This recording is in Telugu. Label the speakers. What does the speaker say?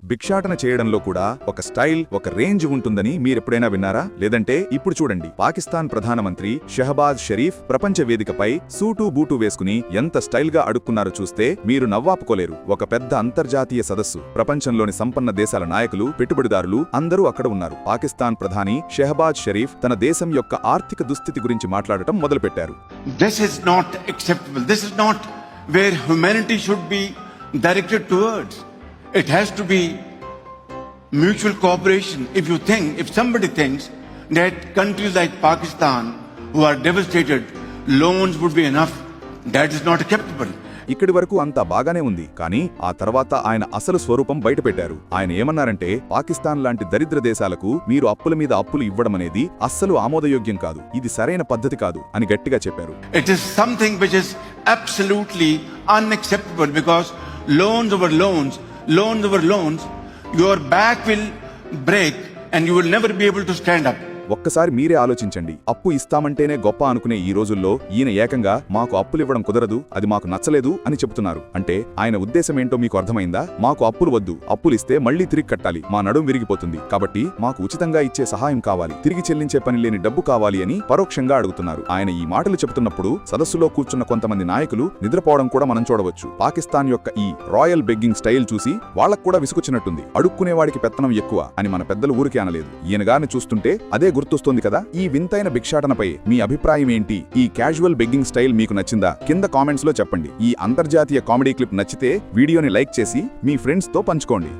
Speaker 1: భిక్షాటన చేయడంలో కూడా ఒక స్టైల్, ఒక రేంజ్ ఉంటుందని మీరెప్పుడైనా విన్నారా? లేదంటే ఇప్పుడు చూడండి, పాకిస్తాన్ ప్రధానమంత్రి షహబాజ్ షరీఫ్ ప్రపంచ వేదికపై సూటు బూటు వేసుకుని ఎంత స్టైల్ గా అడుక్కున్నారో చూస్తే మీరు నవ్వాపుకోలేరు. ఒక పెద్ద అంతర్జాతీయ సదస్సు, ప్రపంచంలోని సంపన్న దేశాల నాయకులు, పెట్టుబడిదారులు అందరూ అక్కడ ఉన్నారు. పాకిస్తాన్ ప్రధాని షహబాజ్ షరీఫ్ తన దేశం యొక్క ఆర్థిక దుస్థితి గురించి మాట్లాడటం మొదలుపెట్టారు.
Speaker 2: This is not acceptable. This is not where humanity should be directed towards. It has to be mutual cooperation. If somebody thinks that countries like Pakistan who are devastated, loans would be enough, that is not acceptable.
Speaker 1: ఇక్కడి వరకు అంతా బాగానే ఉంది. కానీ ఆ తర్వాత ఆయన అసలు స్వరూపం బయటపెట్టారు. ఆయన ఏమన్నారంటే, పాకిస్తాన్ లాంటి దరిద్ర దేశాలకు మీరు అప్పుల మీద అప్పులు ఇవ్వడమనేది అస్సలు ఆమోదయోగ్యం కాదు, ఇది సరైన పద్ధతి కాదు అని గట్టిగా చెప్పారు.
Speaker 2: It is something which is absolutely unacceptable because loans over loans, your back will break and you will never be able to stand up.
Speaker 1: ఒక్కసారి మీరే ఆలోచించండి. అప్పు ఇస్తామంటేనే గొప్ప అనుకునే ఈ రోజుల్లో ఈయన ఏకంగా మాకు అప్పులివ్వడం కుదరదు, అది మాకు నచ్చలేదు అని చెబుతున్నారు. అంటే ఆయన ఉద్దేశం ఏంటో మీకు అర్థమైందా? మాకు అప్పులు వద్దు, అప్పులిస్తే మళ్లీ తిరిగి కట్టాలి, మా నడుం విరిగిపోతుంది, కాబట్టి మాకు ఉచితంగా ఇచ్చే సహాయం కావాలి, తిరిగి చెల్లించే పని లేని డబ్బు కావాలి అని పరోక్షంగా అడుగుతున్నారు. ఆయన ఈ మాటలు చెబుతున్నప్పుడు సదస్సులో కూర్చున్న కొంతమంది నాయకులు నిద్రపోవడం కూడా మనం చూడవచ్చు. పాకిస్తాన్ యొక్క ఈ రాయల్ బెగ్గింగ్ స్టైల్ చూసి వాళ్లకు కూడా విసుకొచ్చినట్టుంది. అడుక్కునేవాడికి పెత్తనం ఎక్కువ అని మన పెద్దలు ఊరికే అనలేదు. ఈయనగారిని చూస్తుంటే అదే గుర్తొస్తుంది కదా. ఈ వింతైన భిక్షాటనపై మీ అభిప్రాయం ఏంటి? ఈ క్యాజువల్ బెగ్గింగ్ స్టైల్ మీకు నచ్చిందా? కింద కామెంట్స్ లో చెప్పండి. ఈ అంతర్జాతీయ కామెడీ క్లిప్ నచ్చితే వీడియోని లైక్ చేసి మీ ఫ్రెండ్స్ తో పంచుకోండి.